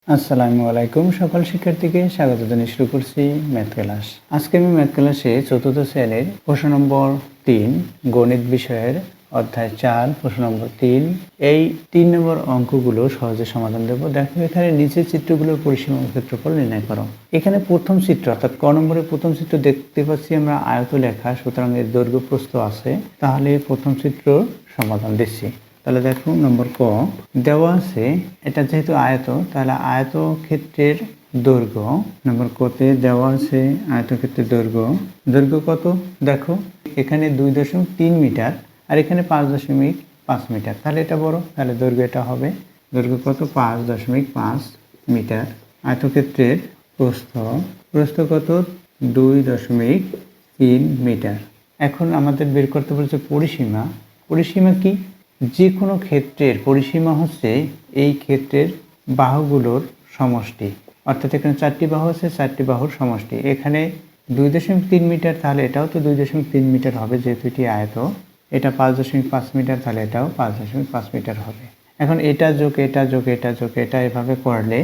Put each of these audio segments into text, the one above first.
আসসালামু আলাইকুম সকল শিক্ষার্থীকে স্বাগত জানিয়ে শুরু করছি ম্যাথ ক্লাস। আজকে আমি ম্যাথ ক্লাসে চতুর্থ শ্রেণীর প্রশ্ন নম্বর 3 গণিত বিষয়ের অধ্যায় 4 প্রশ্ন নম্বর 3 এই 3 নম্বর অঙ্কগুলো সহজে সমাধান দেব। দেখো এখানে নিচের চিত্রগুলোর পরিসীমা ও ক্ষেত্রফল নির্ণয় করো। এখানে প্রথম চিত্র অর্থাৎ ক নম্বরের প্রথম চিত্র দেখতে পাচ্ছি আমরা আয়ত লেখা, সুতরাং এর দৈর্ঘ্য প্রস্থ আছে, তাহলে প্রথম চিত্র সমাধান দিচ্ছি। তাহলে দেখো নম্বর ক দেওয়া আছে, এটা যেহেতু আয়ত তাহলে আয়তক্ষেত্রের দৈর্ঘ্য নম্বর কতে দেওয়া আছে আয়তক্ষেত্রের দৈর্ঘ্য কত দেখো এখানে 2.3 মিটার আর এখানে 5.5 মিটার, তাহলে এটা বড়, তাহলে দৈর্ঘ্য এটা হবে দৈর্ঘ্য কত 5.5 মিটার। আয়তক্ষেত্রের প্রস্থ কত 2.3 মিটার। এখন আমাদের বের করতে বলছে পরিসীমা কি? যে কোনো ক্ষেত্রের পরিসীমা হচ্ছে এই ক্ষেত্রের বাহুগুলোর সমষ্টি, অর্থাৎ এখানে 4টি বাহু আছে, 4টি বাহুর সমষ্টি। এখানে 2.3 মিটার, তাহলে এটাও তো 2.3 মিটার হবে, যেহেতু এটি আয়ত। এটা 5.5 মিটার, তাহলে এটাও 5.5 মিটার হবে। এখন এটা যোগ এটা এভাবে করলে,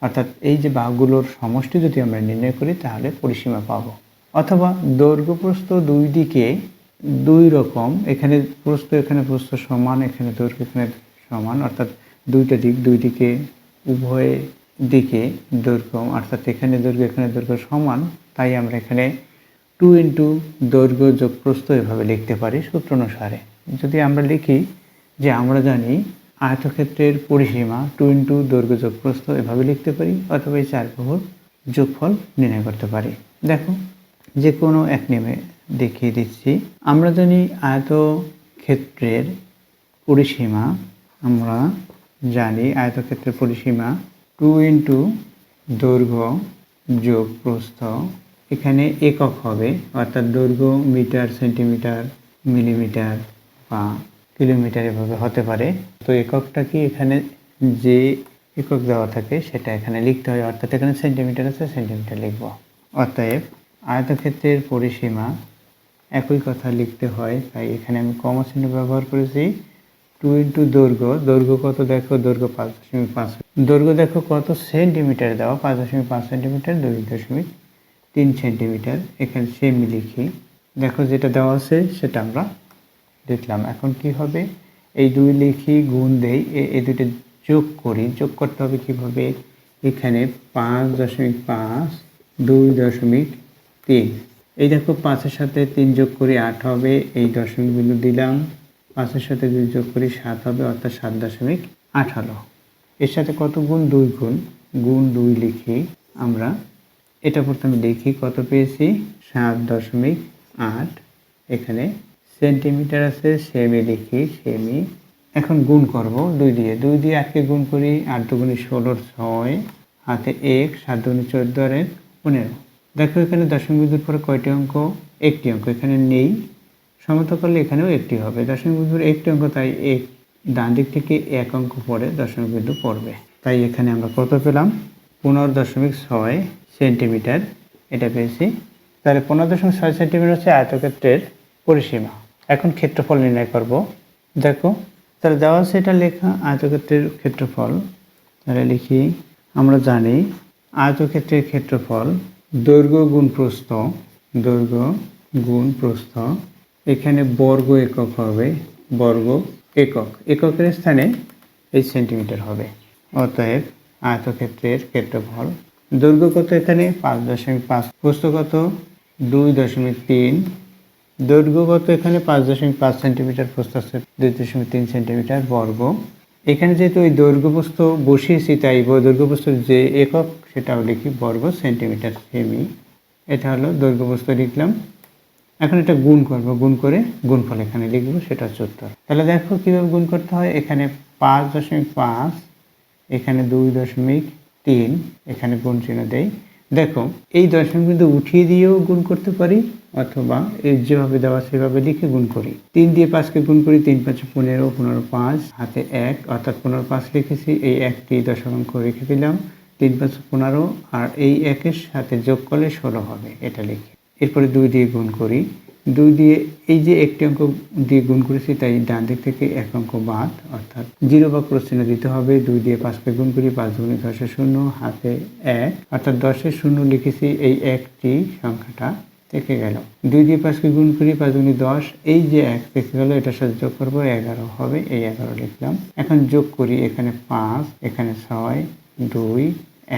অর্থাৎ এই যে বাহুগুলোর সমষ্টি যদি আমরা নির্ণয় করি তাহলে পরিসীমা পাবো। অথবা দৈর্ঘ্য প্রস্থ দুই দিকে দুই রকম, এখানে প্রস্থ সমান, এখানে দৈর্ঘ্য এখানে সমান, অর্থাৎ দুই দিকে উভয় দিকে দৈর্ঘ্য, অর্থাৎ এখানে দৈর্ঘ্য সমান, তাই আমরা এখানে 2 ইন্টু দৈর্ঘ্য যোগ প্রস্থ এভাবে লিখতে পারি সূত্র অনুসারে। যদি আমরা লিখি যে আমরা জানি আয়তক্ষেত্রের পরিসীমা 2 ইন্টু দৈর্ঘ্য যোগ প্রস্থ, এভাবে লিখতে পারি, অথবা এই 4 বাহুর যোগফল নির্ণয় করতে পারি। দেখো যে কোনো এক নিয়মে দেখিয়ে দিচ্ছি। আমরা জানি আয়তক্ষেত্রের পরিসীমা 2 ইন্টু দৈর্ঘ্য যোগ প্রস্থ। এখানে একক হবে, অর্থাৎ দৈর্ঘ্য মিটার, সেন্টিমিটার, মিলিমিটার বা কিলোমিটার এভাবে হতে পারে। তো এককটা কি, এখানে যে একক দেওয়া থাকে সেটা এখানে লিখতে হয়, অর্থাৎ এখানে সেন্টিমিটার আছে, সেন্টিমিটার লিখব। অতএব আয়তক্ষেত্রের পরিসীমা একই কথা লিখতে হয়, তাই এখানে আমি কমা চিহ্ন ব্যবহার করেছি। 2 ইন্টু দৈর্ঘ্য কত দেখো, দৈর্ঘ্য 5.5, দৈর্ঘ্য দেখো কত সেন্টিমিটার দেওয়া, 5.5 সেন্টিমিটার, 2.3 সেন্টিমিটার। এখানে সেমি লিখি, দেখো যেটা দেওয়া আছে সেটা আমরা লিখলাম। এখন কি হবে, এই 2 লিখি, গুণ দেই, এই দুটো যোগ করি। যোগ করতে হবে কিভাবে, এখানে 5.5 2.3, এই দেখো 5-এর সাথে 3 যোগ করি 8 হবে, এই দশমিক বিন্দু দিলাম, 5-এর সাথে 2 যোগ করি 7 হবে, অর্থাৎ 7.8 হলো। এর সাথে কত গুণ, 2 গুণ 2 লিখি আমরা। এটা প্রথমে লিখি, কত পেয়েছি 7.8। এখানে সেন্টিমিটার আছে, সেমি লিখি, সেমি। এখন গুণ করব 2 দিয়ে 8কে গুণ করি, 8 দুগুণে 16, 6 হাতে 1, 7 দুগুণে 14 আর 1 15। দেখো এখানে দশমিক বিন্দুর পরে কয়টি অঙ্ক, একটি অঙ্ক এখানে নেই, সমতা করলে এখানেও একটি হবে। দশমিক বিন্দুর একটি অঙ্ক, তাই ডান দিক থেকে 1 অঙ্ক পরে দশমিক বিন্দু পড়বে, তাই এখানে আমরা কত পেলাম 15.6 সেন্টিমিটার, এটা পেয়েছি। তাহলে 15.6 সেন্টিমিটার হচ্ছে আয়তক্ষেত্রের পরিসীমা। এখন ক্ষেত্রফল নির্ণয় করব। দেখো তাহলে দেওয়া আছে এটা লেখা, আয়তক্ষেত্রের ক্ষেত্রফল। তাহলে লিখি, আমরা জানি আয়তক্ষেত্রের ক্ষেত্রফল দৈর্ঘ্য গুণ প্রস্থ। এখানে বর্গ একক হবে, এককের স্থানে এই সেন্টিমিটার হবে। অতএব আয়তক্ষেত্রের ক্ষেত্রফল দৈর্ঘ্য কত, এখানে 5.5, প্রস্থ কত 2.3, দৈর্ঘ্য কত এখানে 5.5 সেন্টিমিটার, প্রস্থ আছে 2.3 সেন্টিমিটার বর্গ। এখানে যেহেতু ওই দৈর্ঘ্য প্রস্থ বসিয়েছি, তাই দৈর্ঘ্য প্রস্থের যে একক সেটাও লিখি বর্গ, সেন্টিমিটার, সেমি। এটা হলো দৈর্ঘ্য প্রস্থ লিখলাম। এখন এটা গুণ করব, গুণ করে গুণফল এখানে লিখবো, সেটা হচ্ছে উত্তর। তাহলে দেখো কীভাবে গুণ করতে হয়, এখানে 5.5, এখানে 2.3, এখানে গুণ চিহ্ন দেই। দেখো এই দশমিক বিন্দু উঠিয়ে দিয়েও গুণ করতে পারি, অথবা এই যেভাবে দেওয়া সেভাবে লিখে গুণ করি। 3 দিয়ে 5কে গুণ করি, 3 5 15, 15 5 হাতে 1, অর্থাৎ 15 লিখেছি। এই একটি দশমাঙ্ক রেখে দিলাম, 3 5 15, আর এই 1-এর সাথে যোগ করলে 16 হবে, এটা লিখি। এরপরে 2 দিয়ে গুণ করি, 2 দিয়ে এই যে একটি অঙ্ক দিয়ে গুণ করেছি, তাই ডান দিক থেকে এক অঙ্ক বাদ, অর্থাৎ 0 বা ক্রস চিহ্ন দিতে হবে। 2 দিয়ে 5কে গুণ করি, 5 দুগুণে 10 শূন্য, হাতে 1, অর্থাৎ 10 শূন্য লিখেছি, এই একটি সংখ্যাটা থেকে গেল। 2 দিয়ে 5কে গুণ করি, 5 দুগুণে 10, এই যে 1 থেকে গেল, এটার সাথে যোগ করবো, 11 হবে, এই 11 লিখলাম। এখন যোগ করি, এখানে 5, এখানে 6, 2,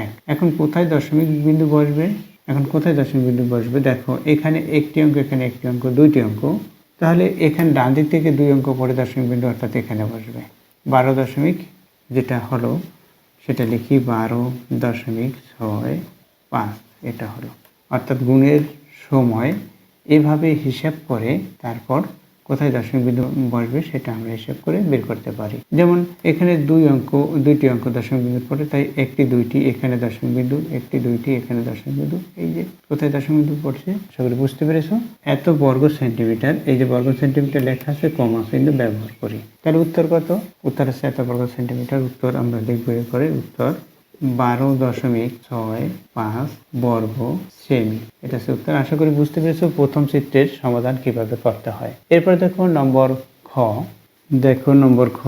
1। এখন কোথায় দশমিক বিন্দু বসবে? এখন কোথায় দশমিক বিন্দু বসবে? দেখো, এখানে একটি অঙ্ক, এখানে একটি অঙ্ক, দুইটি অঙ্ক, তাহলে এখানে ডান দিক থেকে 2 অঙ্ক পরে দশমিক বিন্দু, অর্থাৎ এখানে বসবে 12 দশমিক, যেটা হলো সেটা লিখি 12.65, এটা হলো। অর্থাৎ গুণের সময় এভাবে হিসাব করে তারপর কোথায় দশমিক বিন্দু বসবে সেটা আমরা হিসাব করে বের করতে পারি। যেমন এখানে দুইটি অঙ্ক দশমিক বিন্দু পড়ে, তাই একটি, দুইটি, এখানে দশমিক বিন্দু, একটি, দুইটি, এখানে দশমিক বিন্দু, এই যে কোথায় দশমিক বিন্দু পড়ছে, সেগুলো বুঝতে পেরেছো? এত বর্গ সেন্টিমিটার, এই যে বর্গ সেন্টিমিটার লেখা আছে, কমা চিহ্ন ব্যবহার করি। তাহলে উত্তর কত? উত্তর আছে এত বর্গ সেন্টিমিটার। উত্তর আমরা লিখব করে, উত্তর 12.65 বর্গ সেমি, এটা হচ্ছে উত্তর। আশা করি বুঝতে পেরেছো প্রথম চিত্রের সমাধান কিভাবে করতে হয়। এরপরে দেখো নম্বর খ। দেখো নম্বর খ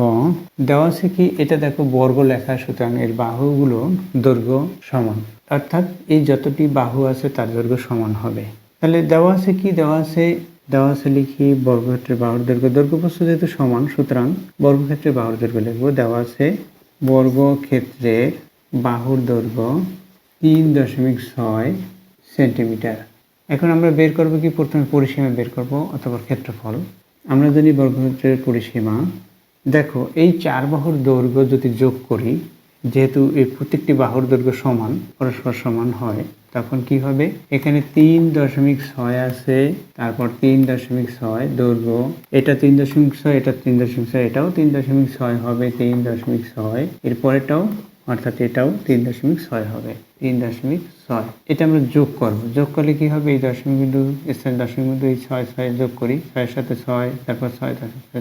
দেওয়া আছে কি, এটা দেখো বর্গ লেখা, সুতরাং এর বাহুগুলো দৈর্ঘ্য সমান, অর্থাৎ এই যতটি বাহু আছে তার দৈর্ঘ্য সমান হবে। তাহলে দেওয়া আছে কি, দেওয়া আছে লিখি বর্গক্ষেত্রের বাহুর দৈর্ঘ্য, দৈর্ঘ্যপ্রস্থ যেহেতু সমান, সুতরাং বর্গক্ষেত্রের বাহুর দৈর্ঘ্য লিখবো। দেওয়া আছে বর্গক্ষেত্রের বাহুর দৈর্ঘ্য 3.6 সেন্টিমিটার। এখন আমরা বের করব কি, প্রথমে পরিসীমা বের করব অথবা ক্ষেত্রফল। আমরা জানি বর্গক্ষেত্রের পরিসীমা। দেখো, এই 4 বাহুর দৈর্ঘ্য যদি যোগ করি, যেহেতু এই প্রত্যেকটি বাহুর দৈর্ঘ্য সমান, পরস্পর সমান হয়, তখন কি হবে, এখানে 3.6 আছে, তারপর 3.6 দৈর্ঘ্য, এটা 3.6, এটা 3.6, এটাও 3.6 হবে, 3.6, এরপরেটাও, অর্থাৎ এটাও 3.6 হবে, 3.6। এটা আমরা যোগ করব। যোগ করলে কি হবে, এই দশমিক বিন্দু স্থানে দশমিক বিন্দু, এই 6 যোগ করি, 6 সাথে 6, তারপর 6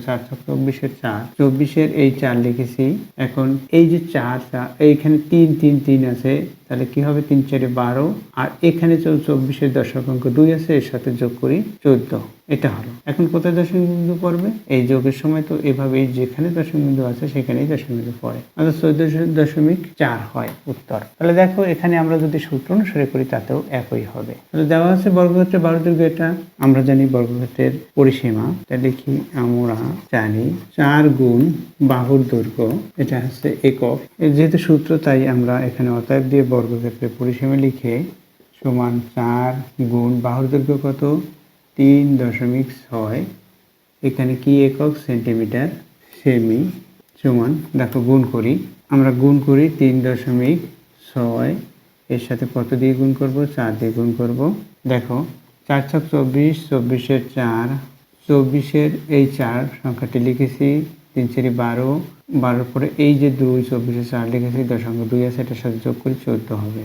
4 24, 4 24, এই 4 লিখেছি। এখন এই যে 4, এইখানে 3 3 3 আছে, তাহলে কি হবে, 3 4 12, আর এখানে 24 দশক অঙ্ক 2 আছে, এর সাথে যোগ করি 14, এটা হলো। এখন কোথায় দশমিক বিন্দু পড়বে? এই যোগের সময় তো এভাবে যেখানে দশমিক বিন্দু আছে সেখানেই দশমিক বিন্দু পড়ে, অর্থাৎ 14.4 হয় উত্তর। তাহলে দেখো, এখানে আমরা যদি সূত্র অনুসারে করি তাতেও একই হবে। তাহলে দেওয়া আছে বর্গক্ষেত্রের বাহুর দৈর্ঘ্য, এটা আমরা জানি বর্গক্ষেত্রের পরিসীমা, তাই দেখি আমরা জানি 4 গুণ বাহুর দৈর্ঘ্য, এটা হচ্ছে একক, যেহেতু সূত্র তাই আমরা এখানে অতএব দিয়ে বর্গক্ষেত্রের পরিসীমা লিখে সমান 4 গুণ বাহুর দৈর্ঘ্য কত, 3.6, এখানে কি একক, সেন্টিমিটার, সেমি, সমান, দেখো গুণ করি, আমরা গুণ করি 3.6, এর সাথে কত দিয়ে গুণ করব, 4 দিয়ে গুণ করব। দেখো 4 6 24, 24 4, 24 এই 4 সংখ্যাটি লিখেছি, 3 4 12, 12 পরে এই যে 2, 24 4 লিখেছি, দশমিক 2 আছে, এটার সাথে যোগ করি 14 হবে।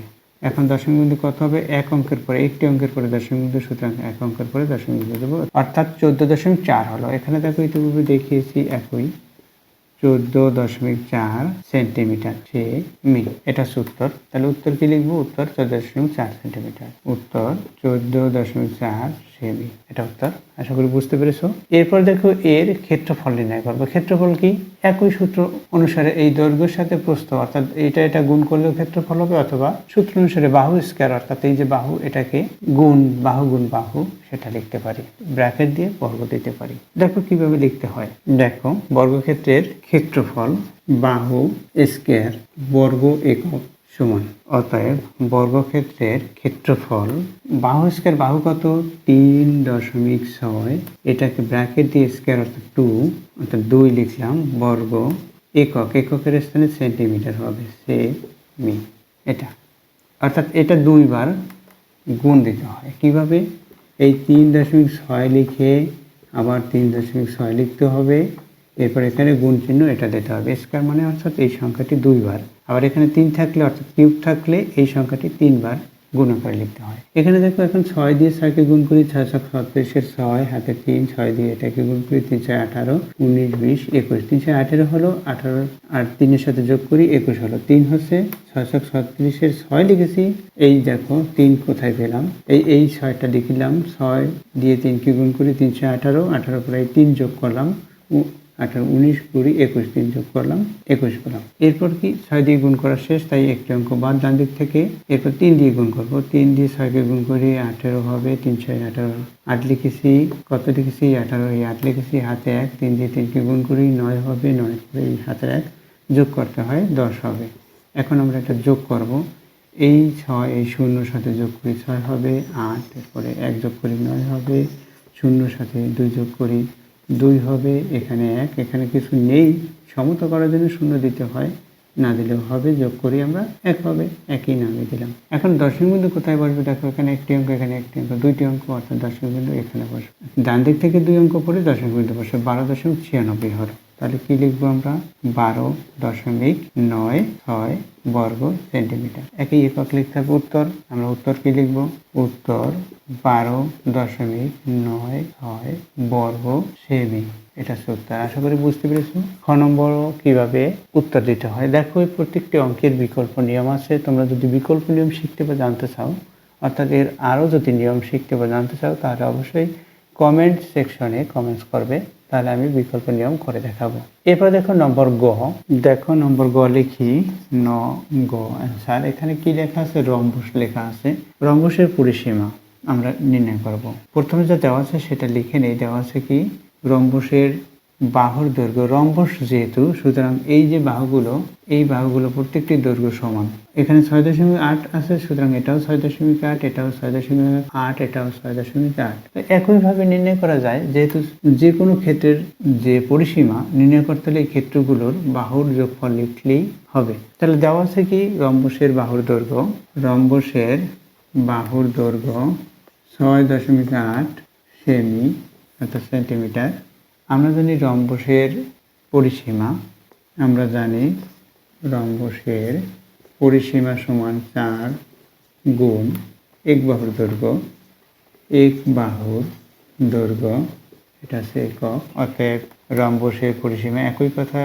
এখন দশমিক বিন্দু কত হবে, এক অঙ্কের পরে, একটি অঙ্কের পরে দশমিক বিন্দু, সুতরাং এক অঙ্কের পরে দশমিক বিন্দু দেবো, অর্থাৎ 14.4 হলো। এখানে দেখো ইতিপূর্বে দেখিয়েছি একই, 14.4 সেন্টিমিটার সেমি, এটা উত্তর। তাহলে উত্তর কি লিখবো, উত্তর 14.4 সেন্টিমিটার, উত্তর 14.4 সেমি, এটা উত্তর। আশা করি বুঝতে পেরেছো। এরপর দেখো এর ক্ষেত্রফল নির্ণয় করবো। ক্ষেত্রফল কি, একই সূত্র অনুসারে এই দৈর্ঘ্যের সাথে প্রস্থ, অর্থাৎ এটা গুণ করলেও ক্ষেত্রফল হবে, অথবা সূত্র অনুসারে বাহু স্কয়ার, অর্থাৎ এই যে বাহু, এটাকে গুণ বাহু সেটা লিখতে পারি, ব্র্যাকেট দিয়ে বর্গ দিতে পারি। দেখো কিভাবে লিখতে হয়। দেখো, বর্গক্ষেত্রের ক্ষেত্রফল বাহু স্কয়ার বর্গ একক সমান, অতএব বর্গক্ষেত্রের ক্ষেত্রফল বাহু স্কয়ার, বাহু কত, 3.6, এটাকে ব্র্যাকেট দিয়ে স্কয়ার, অর্থাৎ 2, অর্থাৎ 2 লিখলাম, বর্গ একক, এককের স্থানে সেন্টিমিটার হবে, সেমি, এটা, অর্থাৎ এটা 2 বার গুণ দিতে হয়। কিভাবে, এই 3.6 লিখে আবার 3.6 লিখতে হবে, এরপর এখানে গুণ চিহ্ন এটা দিতে হবে, স্কয়ার মানে অর্থাৎ এই সংখ্যাটি 2 বার, আবার এখানে 3 থাকলে, অর্থাৎ কিউব থাকলে এই সংখ্যাটি 3 বার গুণ আকারে লিখতে হয়। এখানে দেখো এখন 6 দিয়ে 6কে গুণ করি, 6 ছক 36 6 হাতে 3, 6 দিয়ে এটাকে গুণ করি, 3 6 18, 19 20 21, 3 6 18 হলো, 18 আর 3 এর সাথে যোগ করি 21 হলো। 3 হচ্ছে 6 ছক 36 6 লিখেছি। এই দেখো 3 কোথায় পেলাম, এই 6টা লিখলাম, 6 দিয়ে 3কে গুণ করি, 3 6 18, 18 পরে 3 যোগ করলাম, 18 19 20 21, 3 যোগ করলাম 21 পেলাম। এরপর কি 6 দিয়ে গুণ করা শেষ, তাই একটি অঙ্ক বাদ ডান দিক থেকে। এরপর 3 দিয়ে গুণ করবো, 3 দিয়ে 6কে গুণ করি 18 হবে, 3 6 18, 8 লিখেছি, কত লিখেছি 18, এই 8 লিখেছি, হাতে 1, 3 দিয়ে 3কে গুণ করি 9 হবে, 9 করে এই হাতের 1 যোগ করতে হয় 10 হবে। এখন আমরা একটা যোগ করব, এই 6 এই 0 সাথে যোগ করি 6 হবে 8, এরপরে 1 যোগ করি 9 হবে, 0 সাথে 2 যোগ করি 2 হবে, এখানে 1, এখানে কিছু নেই, সমতা করার জন্য 0 দিতে হয়, না দিলেও হবে, যোগ করি আমরা 1 হবে, একই নামিয়ে দিলাম। এখন দশমিক বিন্দু কোথায় বসবে দেখো, এখানে একটি অঙ্ক, এখানে একটি অঙ্ক, দুইটি অঙ্ক, অর্থাৎ দশমিক বিন্দু এখানে বসবে। ডান দিক থেকে 2 অঙ্ক পরে দশমিক বিন্দু বসবে, 12.96 হলো। তাহলে কি লিখবো আমরা, 12.96 বর্গ সেন্টিমিটার। একই একক লিখতে হবে উত্তর। আমরা উত্তর কি লিখবো, উত্তর 12.96 বর্গ সেমি। এটা উত্তর। আশা করি বুঝতে পেরেছো। খ নম্বর কিভাবে উত্তর দিতে হয় দেখো, এই প্রত্যেকটি অঙ্কের বিকল্প নিয়ম আছে। তোমরা যদি বিকল্প নিয়ম শিখতে বা জানতে চাও, অর্থাৎ এর আরও যদি নিয়ম শিখতে বা জানতে চাও, তাহলে অবশ্যই কমেন্ট সেকশনে কমেন্টস করবে, তাহলে আমি বিকল্প নিয়ম করে দেখাবো। এরপর দেখো নম্বর গ, দেখো নম্বর গ লিখি, গ অ্যান্সার। এখানে কি লেখা আছে, রম্বস লেখা আছে। রম্বসের পরিসীমা আমরা নির্ণয় করব। প্রথমে যা দেওয়া আছে সেটা লিখে নেই। দেওয়া আছে কি, রম্বসের বাহুর দৈর্ঘ্য, রম্বস যেহেতু, সুতরাং এই যে বাহুগুলো, এই বাহুগুলো প্রত্যেকটি দৈর্ঘ্য সমান। এখানে 6.8 আছে, সুতরাং এটাও 6.8, এটাও 6.8, এটাও 6.8। একইভাবে নির্ণয় করা যায়, যেহেতু যে কোনো ক্ষেত্রের যে পরিসীমা নির্ণয় করতে হলে এই ক্ষেত্রগুলোর বাহুর যোগফল লিখলেই হবে। তাহলে দেওয়া আছে কি, রম্বসের বাহুর দৈর্ঘ্য, রম্বসের বাহুর দৈর্ঘ্য 6.8 সেমি অর্থাৎ সেন্টিমিটার। আমরা জানি রম্বসের পরিসীমা, আমরা জানি রম্বসের পরিসীমা সমান 4 গুণ এক বাহুর দৈর্ঘ্য, এক বাহুর দৈর্ঘ্য, এটা হচ্ছে একক। অতএব রম্বসের পরিসীমা, একই কথা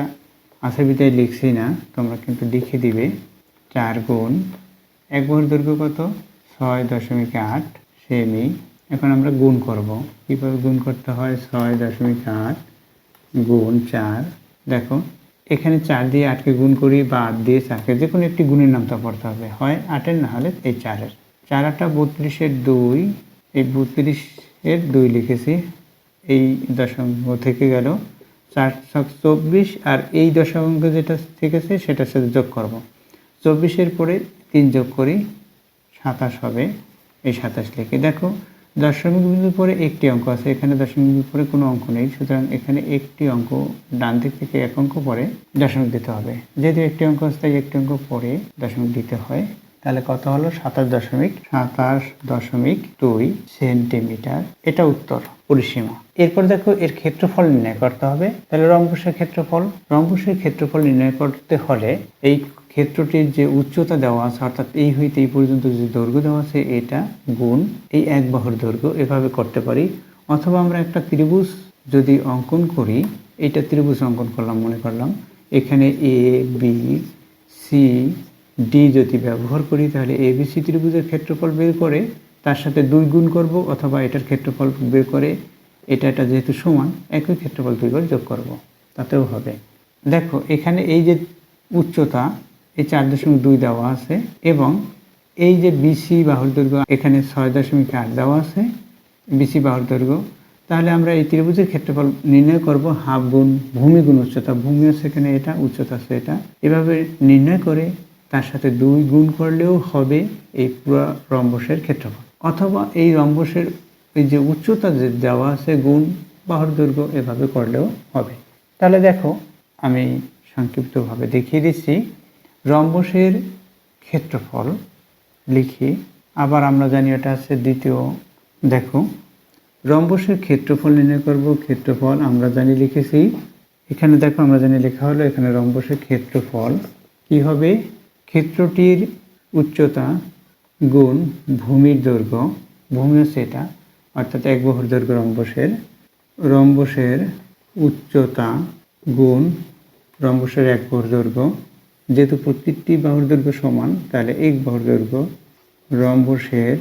আছে বিধায় লিখছি না, তোমরা কিন্তু লিখে দিবে, 4 গুণ এক বাহুর দৈর্ঘ্য কত, 6.8 সেমি। এখন আমরা গুণ করব, কীভাবে গুণ করতে হয়, 6.8 গুণ 4। দেখো এখানে 4 দিয়ে 8কে গুণ করি বা 8 দিয়ে 4কে, যে কোনো একটি গুণের নামটা পড়তে হবে, হয় 8-এর না হলে এই 4-এর। 4 8 32-এর 2, এই 32-এর 2 লিখেছি, এই দশাংশ থেকে গেল 4 7 24, আর এই দশাংশ যেটা থেকেছে সেটার সাথে যোগ করব। 24-এর পরে 3 যোগ করি 27 হবে, এই 27 লিখে। দেখো দশমিক বিন্দুর পরে একটি অঙ্ক আছে, এখানে দশমিক বিন্দুর পরে কোনো অঙ্ক নেই, সুতরাং এখানে একটি অঙ্ক, ডান দিক থেকে এক অঙ্ক পরে দশমিক দিতে হবে। যেহেতু একটি অঙ্ক আছে তাই একটি অঙ্ক পরে দশমিক দিতে হয়। তাহলে কত হলো, 27.2 সেন্টিমিটার। এটা উত্তর, পরিসীমা। এরপর দেখো এর ক্ষেত্রফল নির্ণয় করতে হবে। তাহলে রম্বসের ক্ষেত্রফল, রম্বসের ক্ষেত্রফল নির্ণয় করতে হলে এই ক্ষেত্রটির যে উচ্চতা দেওয়া আছে, অর্থাৎ এই হইতে এই পর্যন্ত যে দৈর্ঘ্য দেওয়া আছে এটা গুণ এই এক বাহুর দৈর্ঘ্য, এভাবে করতে পারি। অথবা আমরা একটা ত্রিভুজ যদি অঙ্কন করি, এইটা ত্রিভুজ অঙ্কন করলাম, মনে করলাম এখানে এ বি সি ডি যদি ব্যবহার করি, তাহলে এ বি সি ত্রিভুজের ক্ষেত্রফল বের করে তার সাথে 2 গুণ করব, অথবা এটার ক্ষেত্রফল বের করে এটা যেহেতু সমান, একই ক্ষেত্রফল 2 করে যোগ করব, তাতেও হবে। দেখো এখানে এই যে উচ্চতা, এই 4.2 দেওয়া আছে, এবং এই যে বিসি বাহুর দৈর্ঘ্য এখানে 6.8 দেওয়া আছে, বিসি বাহুর দৈর্ঘ্য। তাহলে আমরা এই ত্রিভুজের ক্ষেত্রফল নির্ণয় করব হাফ গুণ ভূমি গুণ উচ্চতা, ভূমি আছে এখানে এটা, উচ্চতা আছে এটা, এভাবে নির্ণয় করে তার সাথে 2 গুণ করলেও হবে এই পুরো রম্বসের ক্ষেত্রফল। অথবা এই রম্বসের এই যে উচ্চতা যে দেওয়া আছে গুণ বাহুর দৈর্ঘ্য, এভাবে করলেও হবে। তাহলে দেখো আমি সংক্ষিপ্তভাবে দেখিয়ে দিচ্ছি। রম্বসের ক্ষেত্রফল লিখি, আবার আমরা জানি এটা আছে দ্বিতীয়। দেখো রম্বসের ক্ষেত্রফল নির্ণয় করব, ক্ষেত্রফল আমরা জানি লিখেছি, এখানে দেখো আমরা জানি লেখা হলো, এখানে রম্বসের ক্ষেত্রফল কি হবে, ক্ষেত্রটির উচ্চতা গুণ ভূমির দৈর্ঘ্য, ভূমি হচ্ছে এটা, অর্থাৎ এক বাহুর দৈর্ঘ্য রম্বসের উচ্চতা গুণ রম্বসের এক বাহুর দৈর্ঘ্য। যেহেতু প্রত্যেকটি বাহুর দৈর্ঘ্য সমান, তাহলে এক বাহুর দৈর্ঘ্য রম্বসের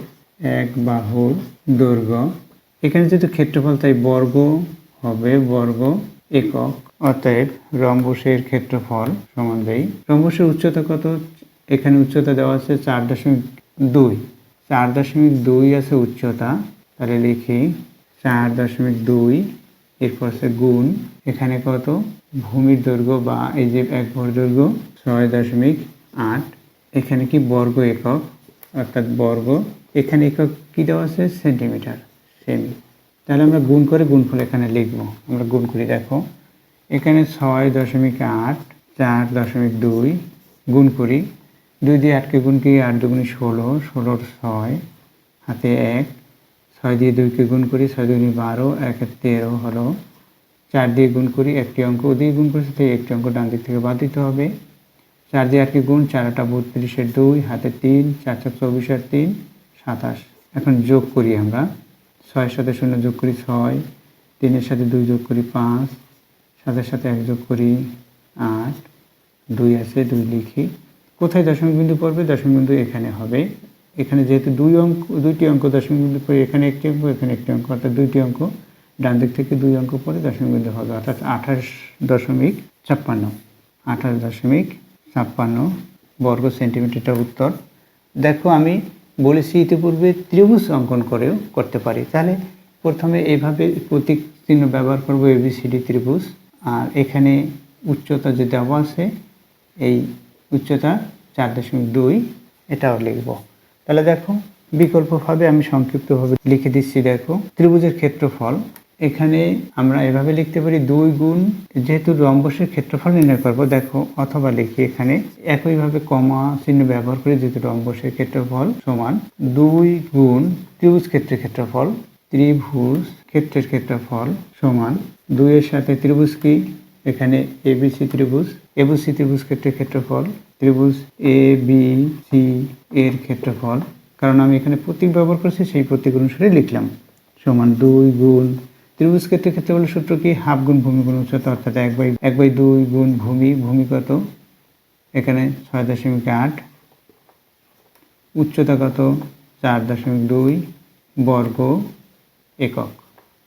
এক বাহুর দৈর্ঘ্য। এখানে যেহেতু ক্ষেত্রফল, তাই বর্গ হবে, বর্গ একক। অতএব রম্বসের ক্ষেত্রফল সমান দেই। রম্বসের উচ্চতা কত? এখানে উচ্চতা দেওয়া আছে 4.2, 4.2 আছে উচ্চতা। তাহলে লিখি 4.2, এরপর আছে গুণ এখানে কত ভূমির দৈর্ঘ্য বা এই যে এক বাহুর দৈর্ঘ্য 6.8। এখানে কি বর্গ একক, অর্থাৎ বর্গ। এখানে একক কি দেওয়া আছে? Centimetre, semi. তাহলে আমরা গুণ করে গুণফল এখানে লিখব। আমরা গুণ করি, দেখো এখানে 6.8, 4.2 গুণ করি। 2 দিয়ে 8কে গুণ করি, 8 দুগুণে 16, 16 6 হাতে 1, 6 দিয়ে 2কে গুণ করি, 6 দুগুণে 12, 1 13 হলো। 4 দিয়ে গুণ করি, একটি অঙ্ক ওদিকে গুণ করছি, তাই একটি অঙ্ক ডান দিক থেকে বাদ দিতে হবে। 4 দিয়ে 8কে গুণ, 4 8 32, 2 হাতে 3, 4 4 24 আর 3 27। এখন যোগ করি আমরা, 6 সাথে 0 যোগ করি 6, 3 সাথে 2 যোগ করি 5, 7 সাথে 1 যোগ করি 8, 2 আছে 2 লিখি। কোথায় দশমিক বিন্দু পড়বে? দশমিক বিন্দু এখানে হবে। এখানে যেহেতু দুইটি অঙ্ক দশমিক বিন্দু পড়ে, এখানে একটি অঙ্ক, এখানে একটি অঙ্ক, অর্থাৎ দুইটি অঙ্ক ডান দিক থেকে 2 অঙ্ক পরে দশমিক বিন্দু হবে, অর্থাৎ 28.56, 28.56 বর্গ সেন্টিমিটারটা উত্তর। দেখো আমি বলেছি ইতিপূর্বে ত্রিভুজ অঙ্কন করেও করতে পারি। তাহলে প্রথমে এইভাবে প্রতীক চিহ্ন ব্যবহার করব, ABCD ত্রিভুজ। আর এখানে উচ্চতা যে দেওয়া আছে, এই উচ্চতা 4.2, এটাও লিখব। তাহলে দেখো বিকল্পভাবে আমি সংক্ষিপ্তভাবে লিখে দিচ্ছি। দেখো ত্রিভুজের ক্ষেত্রফল এখানে আমরা এভাবে লিখতে পারি 2 গুণ, যেহেতু রম্বসের ক্ষেত্রফল নির্ণয় করব, দেখো অথবা লিখি এখানে একইভাবে কমা চিহ্ন ব্যবহার করি, যেহেতু রম্বসের ক্ষেত্রফল সমান 2 গুণ ত্রিভুজ ক্ষেত্রের ক্ষেত্রফল, ত্রিভুজ ক্ষেত্রের ক্ষেত্রফল সমান 2 এর সাথে ত্রিভুজ কি এখানে ABC ত্রিভুজ, ABC ত্রিভুজ ক্ষেত্রের ক্ষেত্রফল, ত্রিভুজ ABC এর ক্ষেত্রফল, কারণ আমি এখানে প্রতীক ব্যবহার করছি সেই প্রতীক অনুসারে লিখলাম, সমান 2 গুণ ত্রিভুজ ক্ষেত্রের ক্ষেত্রফলের সূত্র কি? হাফ গুণ ভূমি গুণ উচ্চতা, অর্থাৎ 1/2 গুণ ভূমি, ভূমি কত এখানে 6.8, উচ্চতা কত 4.2 বর্গ একক।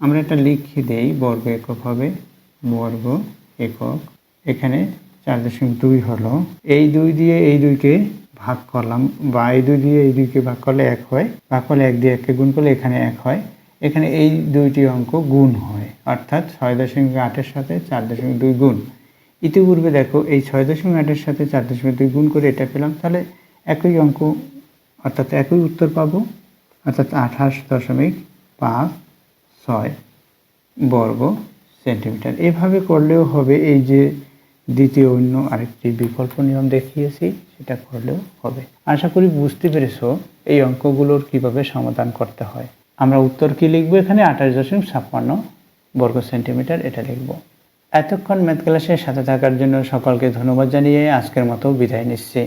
আমরা এটা লিখে দেই, বর্গ একক হবে, বর্গ একক। এখানে 4.2 হলো, এই 2 দিয়ে এই 2কে ভাগ করলাম, বা এই 2 দিয়ে এই 2কে ভাগ করলে 1 হয়, ভাগ করলে 1 দিয়ে 1কে গুণ করলে এখানে 1 হয়। এখানে এই দুইটি অঙ্ক গুণ হয়, অর্থাৎ 6.8 এর সাথে 4.2 গুণ। ইতিপূর্বে দেখো এই 6.8 এর সাথে 4.2 গুণ করে এটা পেলাম, তাহলে একই অঙ্ক, অর্থাৎ একই উত্তর পাবো, অর্থাৎ 28.56 বর্গ সেন্টিমিটার। এভাবে করলেও হবে, এই যে দ্বিতীয় অন্য আরেকটি বিকল্প নিয়ম দেখিয়েছি সেটা করলেও হবে। আশা করি বুঝতে পেরেছো এই অঙ্কগুলোর কিভাবে সমাধান করতে হয়। আমরা উত্তর কি লিখবো? এখানে 28.56 বর্গ সেন্টিমিটার, এটা লিখব। এতক্ষণ ম্যাথ ক্লাসের সাথে থাকার জন্য সকলকে ধন্যবাদ জানিয়ে আজকের মতো বিদায় নিচ্ছি।